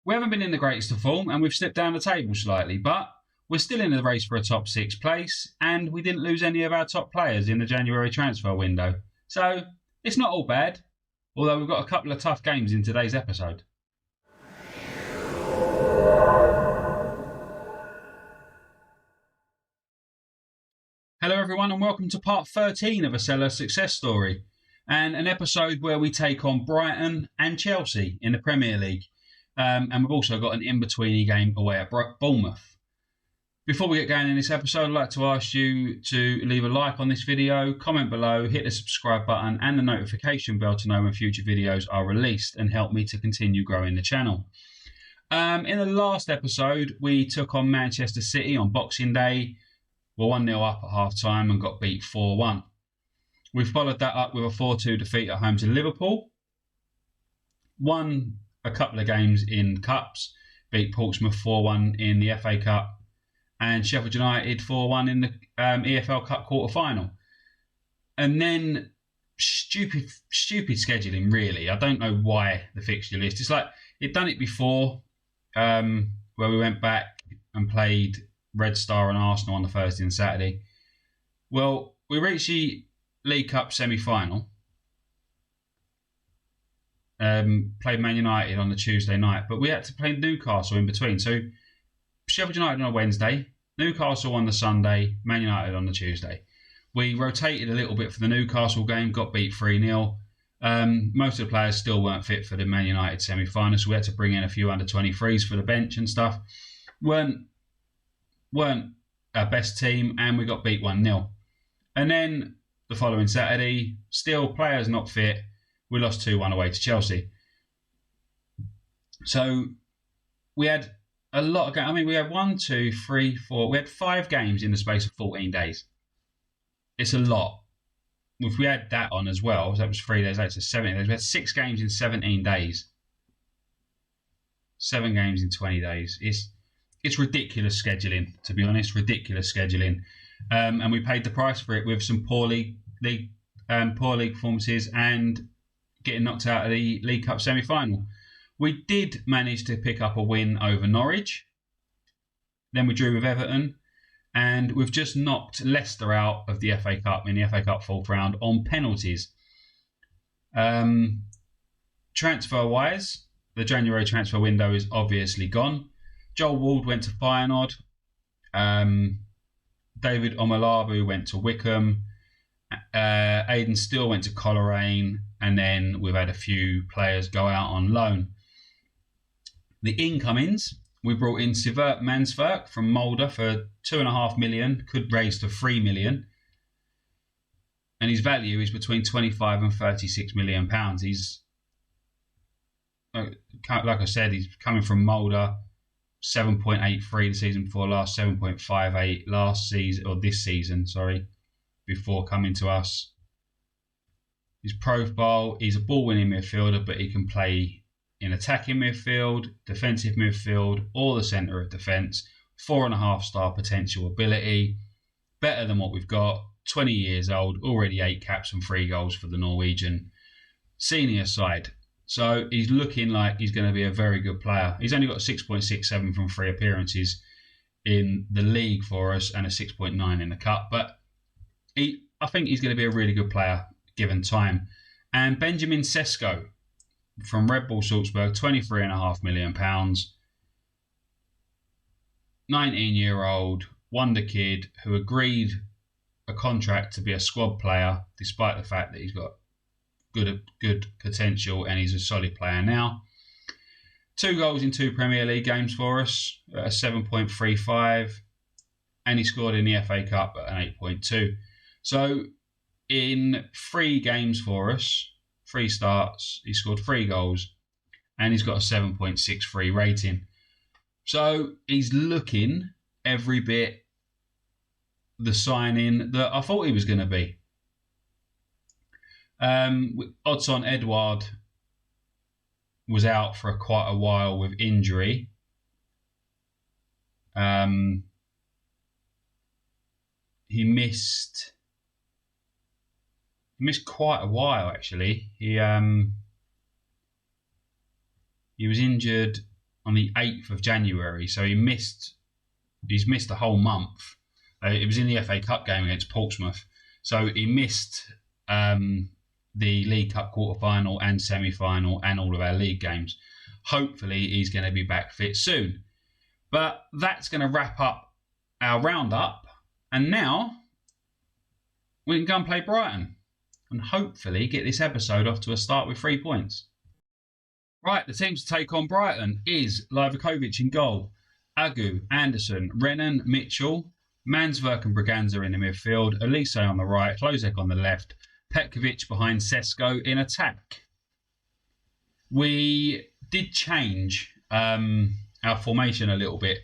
We haven't been in the greatest of form and we've slipped down the table slightly, but we're still in the race for a top 6 place and we didn't lose any of our top players in the January transfer window. So it's not all bad, although we've got a couple of tough games in today's episode. Hello everyone and welcome to part 13 of a Selhurst Success Story, and an episode where we take on Brighton and Chelsea in the Premier League. And we've also got an in-betweeny game away at Bournemouth. Before we get going in this episode, I'd like to ask you to leave a like on this video, comment below, hit the subscribe button and the notification bell to know when future videos are released and help me to continue growing the channel. In the last episode, we took on Manchester City on Boxing Day. We're 1-0 up at half-time and got beat 4-1. We followed that up with a 4-2 defeat at home to Liverpool. Won a couple of games in cups, beat Portsmouth 4-1 in the FA Cup and Sheffield United 4-1 in the EFL Cup quarter-final. And then stupid scheduling, really. I don't know why the fixture list. It's like it'd done it before, where we went back and played Red Star and Arsenal on the Thursday and Saturday. Well, we reached the League Cup semi-final. Played Man United on the Tuesday night, but we had to play Newcastle in between. So Sheffield United on a Wednesday, Newcastle on the Sunday, Man United on the Tuesday. We rotated a little bit for the Newcastle game, got beat 3-0. Most of the players still weren't fit for the Man United semi-final, so we had to bring in a few under-23s for the bench and stuff. Weren't our best team, and we got beat 1-0. And then the following Saturday, still players not fit, we lost 2-1 away to Chelsea. So we had a lot of games. I mean, we had 1, 2, 3, 4. We had 5 games in the space of 14 days. It's a lot. If we had that on as well, so that was 3 days later, so 17 days. We had 6 games in 17 days. 7 games in 20 days. It's ridiculous scheduling, to be honest. Ridiculous scheduling. And we paid the price for it with some poor league performances and getting knocked out of the League Cup semi-final. We did manage to pick up a win over Norwich. Then we drew with Everton. And we've just knocked Leicester out of the FA Cup in the FA Cup fourth round on penalties. Transfer-wise, the January transfer window is obviously gone. Joel Ward went to Feyenoord. David Omalabu went to Wickham. Aidan Steele went to Coleraine. And then we've had a few players go out on loan. The incomings, we brought in Sivert Mansverk from Mulder for $2.5 million, could raise to $3 million. And his value is between 25 and 36 million pounds. He's, like I said, he's coming from Mulder. 7.83 the season before last, 7.58 last season, or this season, sorry, before coming to us. His profile, he's a ball-winning midfielder, but he can play in attacking midfield, defensive midfield, or the centre of defence. 4.5-star potential ability, better than what we've got. 20 years old, already 8 caps and 3 goals for the Norwegian senior side. So he's looking like he's going to be a very good player. He's only got a 6.67 from 3 appearances in the league for us and a 6.9 in the cup. But I think he's going to be a really good player given time. And Benjamin Sesko from Red Bull Salzburg, £23.5 million. 19-year-old wonder kid who agreed a contract to be a squad player despite the fact that he's got good potential and he's a solid player now. 2 goals in 2 Premier League games for us at a 7.35, and he scored in the FA Cup at an 8.2. So in 3 games for us, 3 starts, he scored 3 goals and he's got a 7.63 rating. So he's looking every bit the signing that I thought he was going to be. Odson Edouard was out for quite a while with injury. He missed quite a while actually. He was injured on the 8th of January, so he's missed a whole month. It was in the FA Cup game against Portsmouth, so he missed the League Cup quarter-final and semi-final and all of our league games. Hopefully he's going to be back fit soon. But that's going to wrap up our roundup, and now we can go and play Brighton and hopefully get this episode off to a start with 3 points. Right, the teams to take on Brighton is Livakovic in goal, Agu, Anderson, Renan, Mitchell, Mansverk and Braganza in the midfield, Elise on the right, Klozek on the left, Petkovic behind Sesko in attack. We did change our formation a little bit.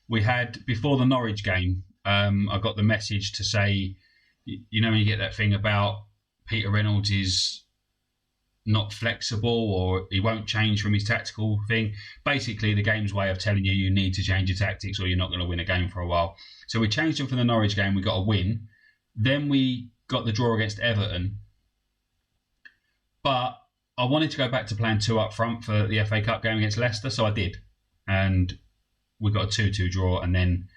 We had, before the Norwich game, I got the message to say, you know, when you get that thing about Peter Reynolds is not flexible or he won't change from his tactical thing. Basically, the game's way of telling you need to change your tactics or you're not going to win a game for a while. So we changed them for the Norwich game. We got a win. Then we got the draw against Everton. But I wanted to go back to playing 2 up front for the FA Cup game against Leicester, so I did. And we got a 2-2 draw and then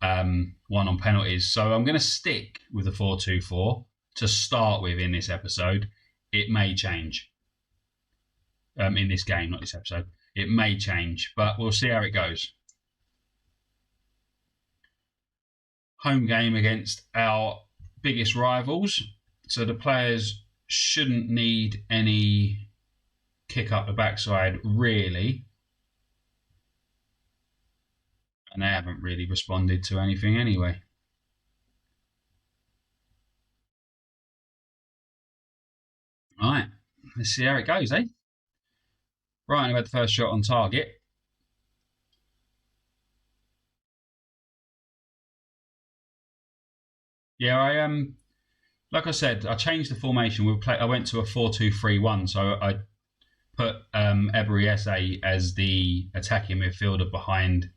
1 on penalties. So I'm going to stick with the 4-2-4 to start with in this episode. It may change in this game, not this episode. It may change, but we'll see how it goes. Home game against our biggest rivals. So the players shouldn't need any kick up the backside, really. And they haven't really responded to anything anyway. Right, let's see how it goes, eh? Right, I've had the first shot on target. Yeah, like I said, I changed the formation. I went to a 4-2-3-1, so I put Ebery Esse as the attacking midfielder behind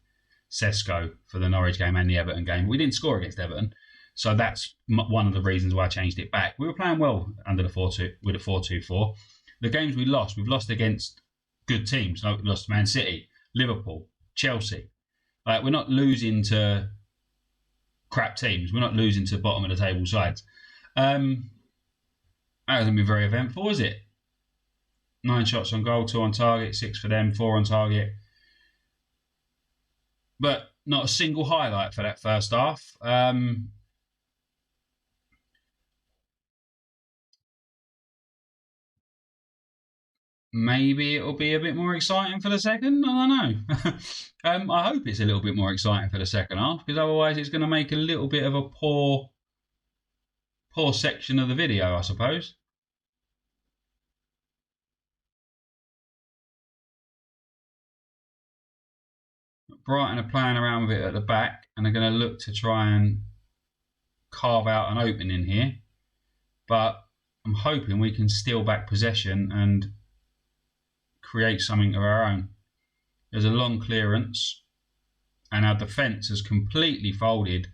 Sesko for the Norwich game and the Everton game. We didn't score against Everton, so that's one of the reasons why I changed it back. We were playing well under the 4-2 with a 4-2-4. The games we've lost against good teams. Like we lost to Man City, Liverpool, Chelsea. Like, we're not losing to crap teams. We're not losing to bottom of the table sides. That hasn't been very eventful, is it? 9 shots on goal, 2 on target, 6 for them, 4 on target. But not a single highlight for that first half. Maybe it'll be a bit more exciting for the second. I don't know. I hope it's a little bit more exciting for the second half, because otherwise it's going to make a little bit of a poor section of the video, I suppose. Brighton are playing around with it at the back, and they're going to look to try and carve out an opening here. But I'm hoping we can steal back possession and create something of our own. There's a long clearance, and our defence has completely folded.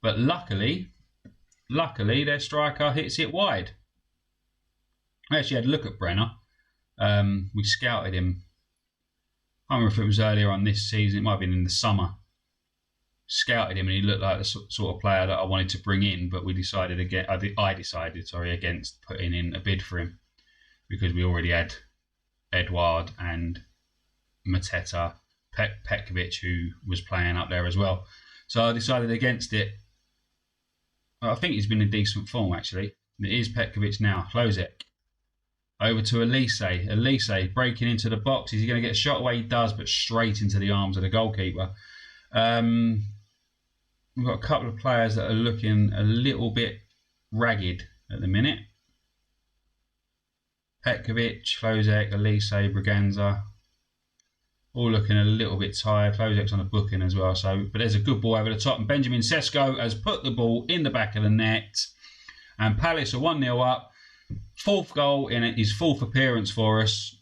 But luckily, their striker hits it wide. I actually had a look at Brenner. We scouted him. I don't remember if it was earlier on this season. It might have been in the summer. Scouted him, and he looked like the sort of player that I wanted to bring in. But we decided against putting in a bid for him, because we already had Edouard and Mateta, Petkovic, who was playing up there as well. So I decided against it. I think he's been in decent form, actually. It is Petkovic now. Klozek. Over to Elise. Elise breaking into the box. Is he going to get a shot away? He does, but straight into the arms of the goalkeeper. We've got a couple of players that are looking a little bit ragged at the minute. Petkovic, Klozek, Elise, Braganza, all looking a little bit tired. Klozek's on a booking as well. But there's a good ball over the top, and Benjamin Sesko has put the ball in the back of the net. And Palace are 1-0 up. 4th goal in his 4th appearance for us.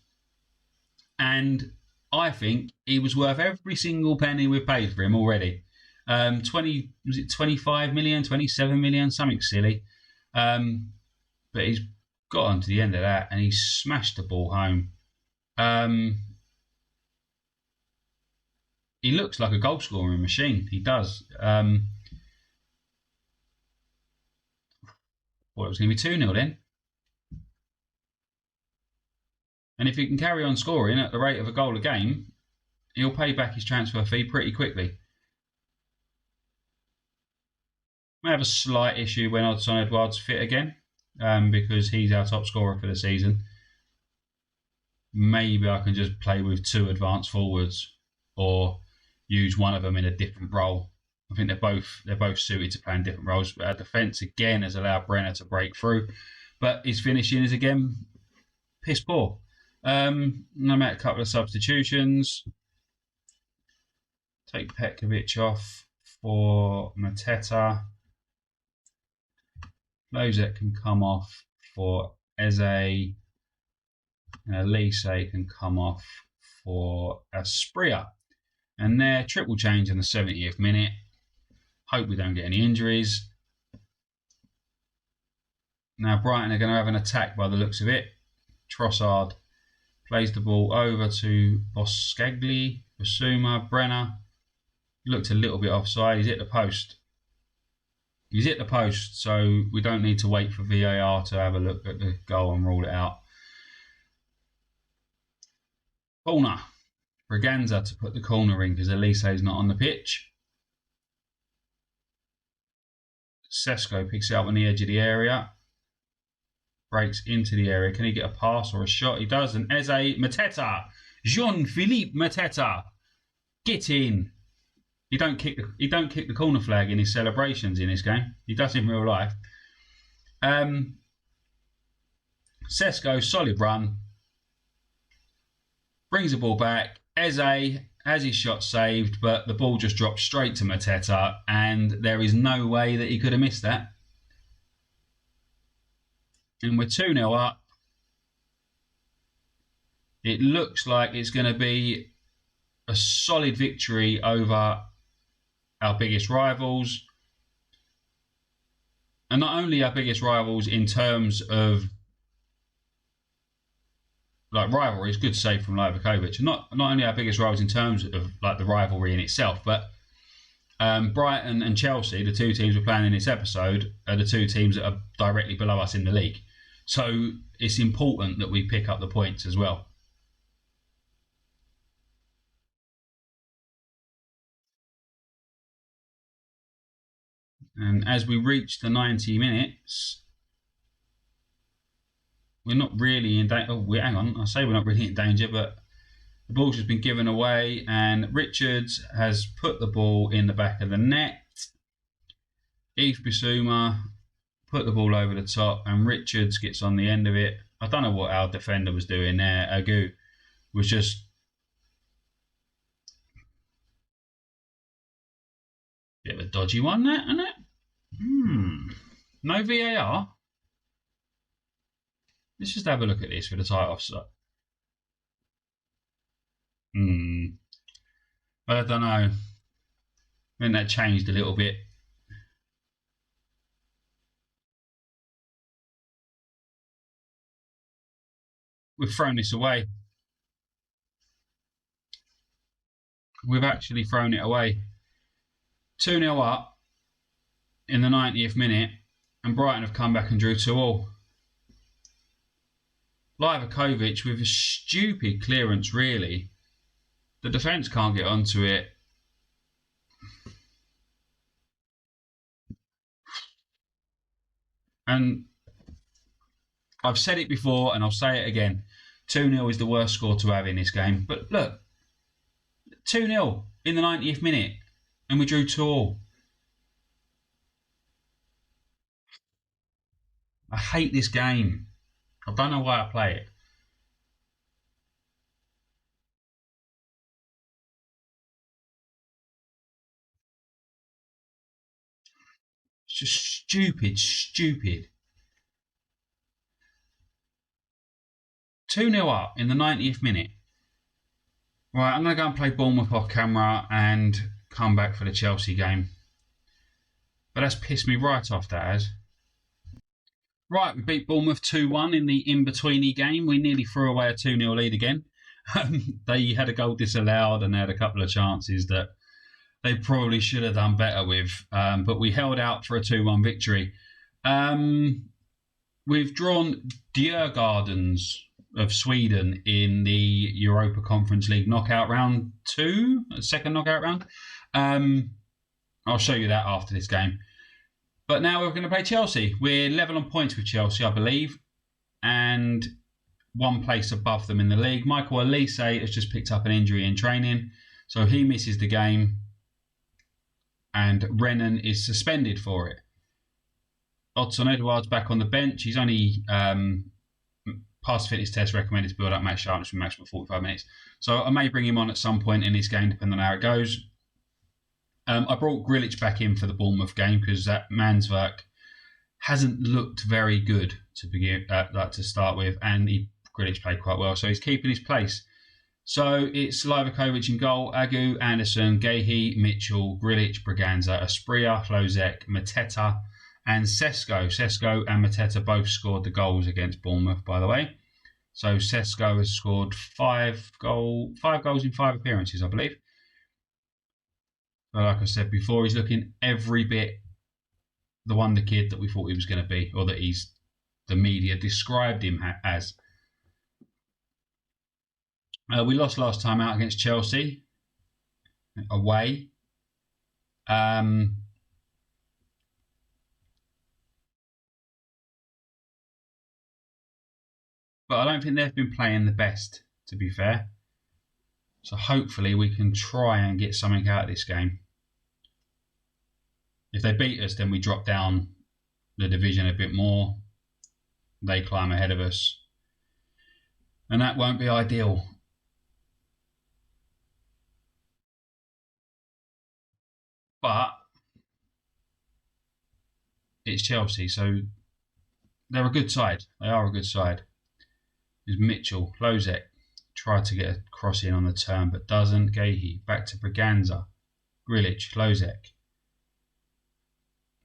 And I think he was worth every single penny we've paid for him already. 25 million, 27 million, something silly. But he's got on to the end of that, and he smashed the ball home. he looks like a goal scoring machine. He does. Well, it was going to be 2-0 then. And if he can carry on scoring at the rate of a goal a game, he'll pay back his transfer fee pretty quickly. May have a slight issue when Odsonne Edouard's fit again, because he's our top scorer for the season. Maybe I can just play with 2 advanced forwards, or use one of them in a different role. I think they're both suited to playing different roles. But our defence again has allowed Brenner to break through, but his finishing is again piss poor. I made a couple of substitutions. Take Petkovic off for Mateta. Lozek can come off for Eze, and Elise can come off for Aspria. And they're triple change in the 70th minute. Hope we don't get any injuries. Now Brighton are going to have an attack by the looks of it. Trossard plays the ball over to Boscagli, Basuma, Brenner. Looked a little bit offside. He's hit the post. He's hit the post, so we don't need to wait for VAR to have a look at the goal and rule it out. Corner. Braganza to put the corner in because Elise is not on the pitch. Sesko picks it up on the edge of the area. Breaks into the area. Can he get a pass or a shot? He does. And Eze Mateta. Jean-Philippe Mateta. Get in. He don't kick the corner flag in his celebrations in this game. He does in real life. Sesko, solid run. Brings the ball back. Eze has his shot saved, but the ball just dropped straight to Mateta, and there is no way that he could have missed that. And we're 2-0 up. It looks like it's going to be a solid victory over our biggest rivals. And not only our biggest rivals in terms of like rivalry, it's good to say from Livakovic. Not only our biggest rivals in terms of like the rivalry in itself, but Brighton and Chelsea, the 2 teams we're playing in this episode, are the 2 teams that are directly below us in the league. So it's important that we pick up the points as well. And as we reach the 90 minutes, we're not really in danger. Oh, hang on. I say we're not really in danger, but the ball's just been given away, and Richards has put the ball in the back of the net. Yves Bissouma put the ball over the top, and Richards gets on the end of it. I don't know what our defender was doing there. Agu was just a bit of a dodgy one, that, isn't it? No VAR. Let's just have a look at this for the tight offside. I don't know. I think that changed a little bit. We've thrown this away. We've actually thrown it away. 2-0 up in the 90th minute, and Brighton have come back and drew 2-2. Livakovic with a stupid clearance, really. The defence can't get onto it. And I've said it before and I'll say it again. 2-0 is the worst score to have in this game. But look, 2-0 in the 90th minute and we drew 2-2. I hate this game. I don't know why I play it. It's just stupid. 2-0 up in the 90th minute. Right, I'm going to go and play Bournemouth off camera and come back for the Chelsea game. But that's pissed me right off, that has. Right, we beat Bournemouth 2-1 in the in-betweeny game. We nearly threw away a 2-0 lead again. They had a goal disallowed and they had a couple of chances that they probably should have done better with, but we held out for a 2-1 victory. We've drawn Djurgårdens of Sweden in the Europa Conference League knockout round 2, second knockout round. I'll show you that after this game. But now we're going to play Chelsea. We're level on points with Chelsea, I believe, and one place above them in the league. Michael Elise has just picked up an injury in training, so he misses the game, and Renan is suspended for it. Odson Edouard's back on the bench. He's only passed fitness test, recommended to build up match sharpness for maximum 45 minutes. So I may bring him on at some point in this game, depending on how it goes. I brought Grilic back in for the Bournemouth game because that Manswerk hasn't looked very good to start with, and Grilic played quite well, so he's keeping his place. So it's Livakovic in goal, Agu, Anderson, Gehi, Mitchell, Grilic, Braganza, Asprilla, Hlozek, Mateta, and Sesko. Sesko and Mateta both scored the goals against Bournemouth, by the way. So Sesko has scored 5 goals in 5 appearances, I believe. But like I said before, he's looking every bit the wonder kid that we thought he was going to be, or that the media described him as. We lost last time out against Chelsea away. But I don't think they've been playing the best, to be fair. So hopefully we can try and get something out of this game. If they beat us, then we drop down the division a bit more. They climb ahead of us. And that won't be ideal. But it's Chelsea, so they're a good side. They are a good side. There's Mitchell, Hlozek. Tried to get a cross in on the turn, but doesn't. Gehi, back to Braganza. Grilic, Hlozek.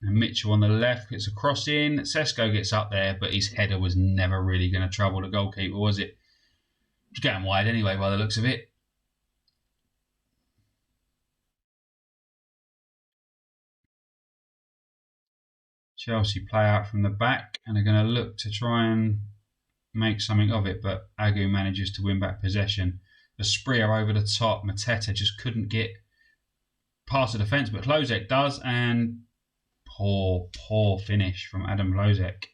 And Mitchell on the left gets a cross in. Sesko gets up there, but his header was never really going to trouble the goalkeeper, was it? It was going wide anyway, by the looks of it. Chelsea play out from the back, and they're going to look to try and make something of it, but Agu manages to win back possession. The Asprilla over the top. Mateta just couldn't get past the defence, but Hlozek does, and poor finish from Adam Hlozek.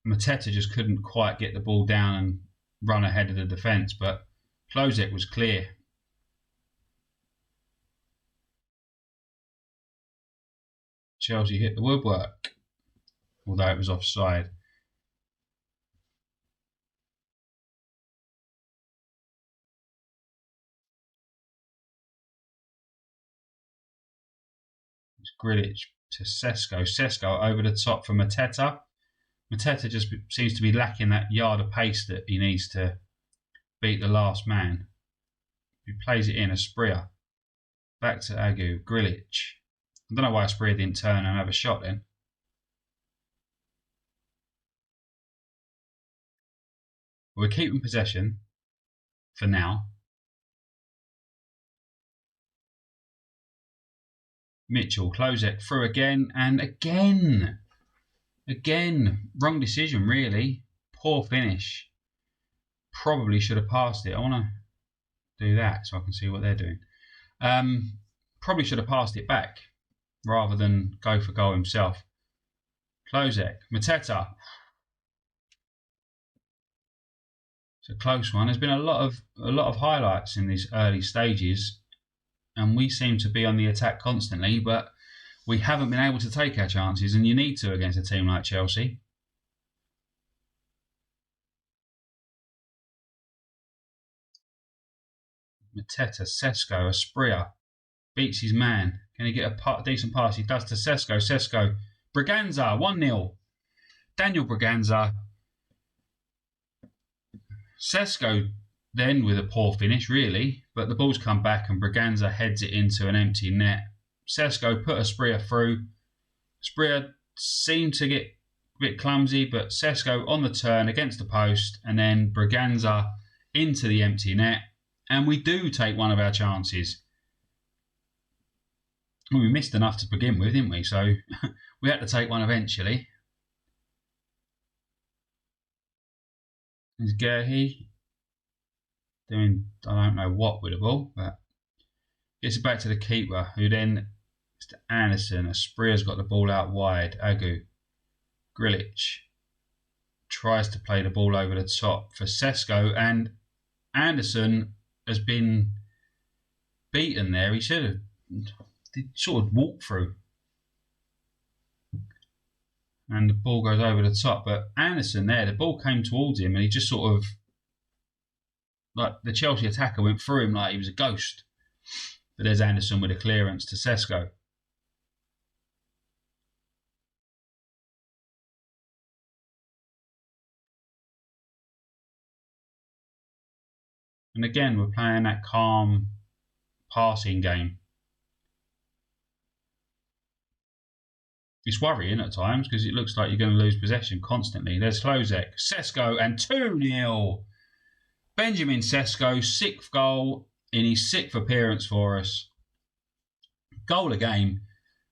Mateta just couldn't quite get the ball down and run ahead of the defence, but Hlozek was clear. Chelsea hit the woodwork, although it was offside. It's Grilic to Sesko. Sesko over the top for Mateta. Mateta just seems to be lacking that yard of pace that he needs to beat the last man. He plays it in, Asprilla. Back to Agu. Grilic. I don't know why Asprilla didn't turn and have a shot then. We're keeping possession for now. Mitchell, Hlozek through again and again. Again, wrong decision really. Poor finish. Probably should have passed it. I want to do that so I can see what they're doing. Probably should have passed it back rather than go for goal himself. Hlozek, Mateta. It's a close one. There's been a lot of highlights in these early stages, and we seem to be on the attack constantly, but we haven't been able to take our chances, and you need to against a team like Chelsea. Mateta, Sesko, Asprilla beats his man. Can he get a decent pass? He does to Sesko. Sesko, Braganza, 1-0. Daniel Braganza. Sesko then with a poor finish, really, but the ball's come back and Braganza heads it into an empty net. Sesko put Asprilla through. Asprilla seemed to get bit clumsy, but Sesko on the turn against the post, and then Braganza into the empty net, and we do take one of our chances. Well, we missed enough to begin with, didn't we? So we had to take one eventually. There's Gerhi doing, I don't know what with the ball, but gets it back to the keeper, who then, it's to Anderson. Aspria's got the ball out wide. Agu. Grilic tries to play the ball over the top for Sesko, and Anderson has been beaten there. He should have sort of walked through. And the ball goes over the top. But Anderson there, the ball came towards him and he just sort of, like the Chelsea attacker went through him like he was a ghost. But there's Anderson with a clearance to Sesko. And again, we're playing that calm passing game. It's worrying at times because it looks like you're going to lose possession constantly. There's Hlozek, Sesko, and 2-0. Benjamin Sesko, 6th goal in his 6th appearance for us. Goal a game.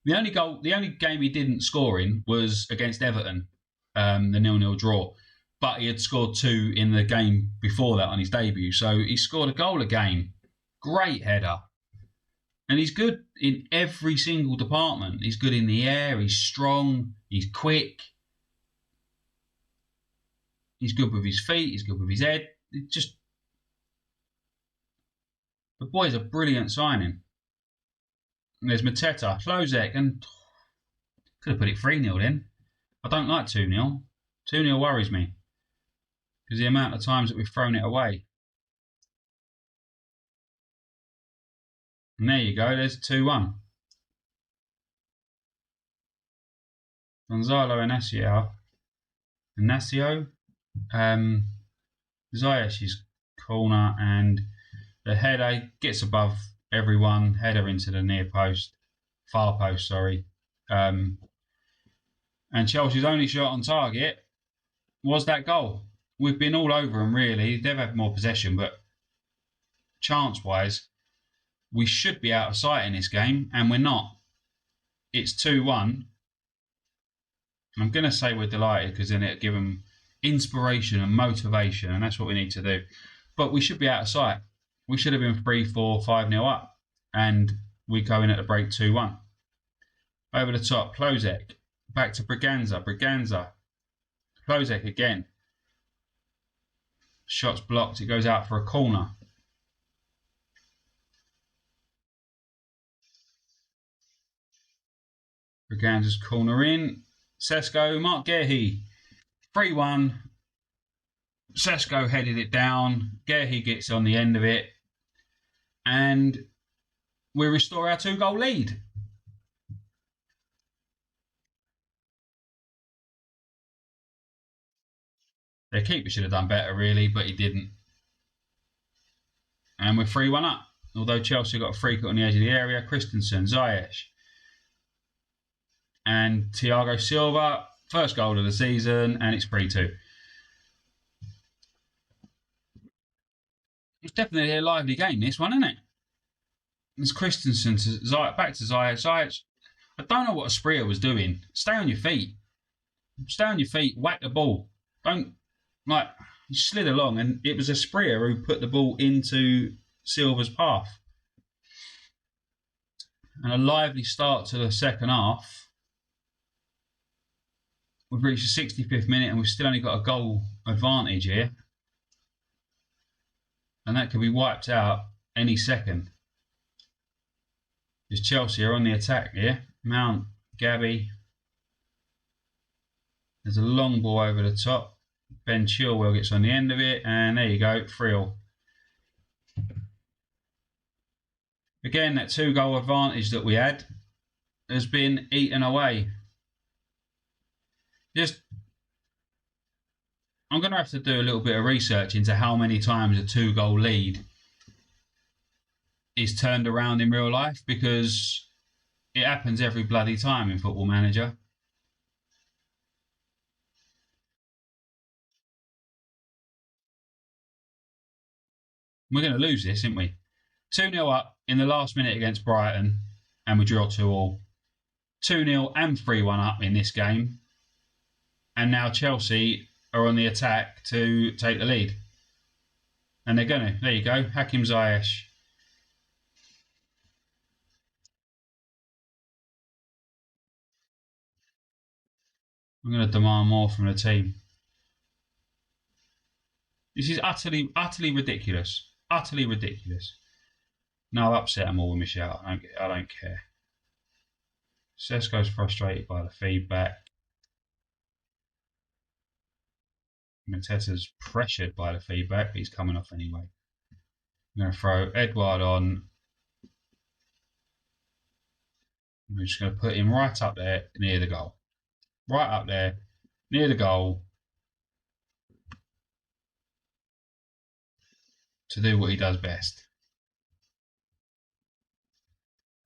The only game he didn't score in was against Everton, the 0-0 draw. But he had scored 2 in the game before that on his debut. So he scored a goal a game. Great header. And he's good in every single department. He's good in the air, he's strong, he's quick. He's good with his feet, he's good with his head. The boy's a brilliant signing. And there's Mateta, Hlozek, and could have put it 3-0 then. I don't like 2-0. 2-0 worries me. Because the amount of times that we've thrown it away. And there you go, there's 2-1. Gonzalo Inacio, Ziyech's corner, and the header gets above everyone, header into the far post, sorry. And Chelsea's only shot on target was that goal. We've been all over them really. They've had more possession, but chance-wise, we should be out of sight in this game, and we're not. It's 2-1. I'm going to say we're delighted because then it'll give them inspiration and motivation, and that's what we need to do. But we should be out of sight. We should have been 3, 4, 5-0 up, and we go in at the break 2-1. Over the top, Hlozek. Back to Braganza. Hlozek again. Shot's blocked. It goes out for a corner. Braganza's corner in. Sesko, Mark Gerhi. 3-1. Sesko headed it down. Gerhi gets on the end of it. And we restore our 2-goal lead. Their keeper should have done better, really, but he didn't. And we're 3-1 up. Although Chelsea got a free kick on the edge of the area. Christensen, Ziyech. And Thiago Silva, first goal of the season, and it's 3-2. It's definitely a lively game, this one, isn't it? It's Christensen to Ziyech, back to Ziyech. Ziyech, I don't know what Asprilla was doing. Stay on your feet. Stay on your feet, whack the ball. Don't, like, he slid along, and it was Asprilla who put the ball into Silva's path. And a lively start to the second half. We've reached the 65th minute and we've still only got a goal advantage here. And that could be wiped out any second. Because Chelsea are on the attack here. Mount, Gabby. There's a long ball over the top. Ben Chilwell gets on the end of it. And there you go, 3-0. Again, that 2-goal advantage that we had has been eaten away. I'm going to have to do a little bit of research into how many times a 2-goal lead is turned around in real life, because it happens every bloody time in Football Manager. We're going to lose this, aren't we? 2-0 up in the last minute against Brighton, and we draw 2-2. 2-0 and 3-1 up in this game. And now Chelsea are on the attack to take the lead. And they're going to. There you go. Hakim Ziyech. I'm going to demand more from the team. This is utterly ridiculous. Utterly ridiculous. No, I'll upset them all with my shout. I don't care. Sesko's frustrated by the feedback. Mateta's pressured by the feedback, but he's coming off anyway. I'm going to throw Edouard on. I'm just going to put him right up there near the goal. Right up there near the goal to do what he does best.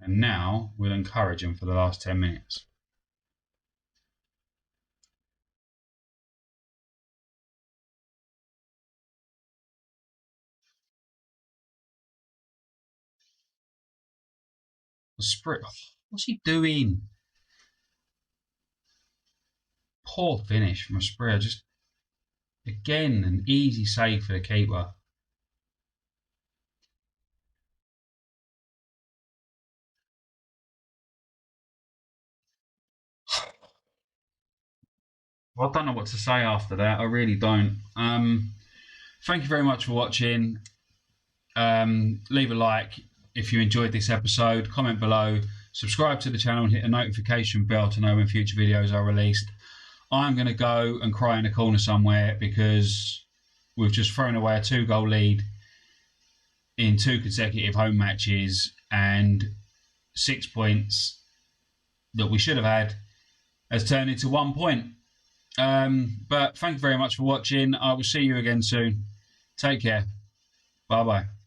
And now we'll encourage him for the last 10 minutes. The sprint. What's he doing? Poor finish from Asprilla. Just again an easy save for the keeper. Well, I don't know what to say after that. I really don't. Thank you very much for watching. Leave a like if you enjoyed this episode. Comment below. Subscribe to the channel and hit the notification bell to know when future videos are released. I'm going to go and cry in a corner somewhere because we've just thrown away a 2-goal lead in 2 consecutive home matches, and 6 points that we should have had has turned into 1 point. But thank you very much for watching. I will see you again soon. Take care. Bye-bye.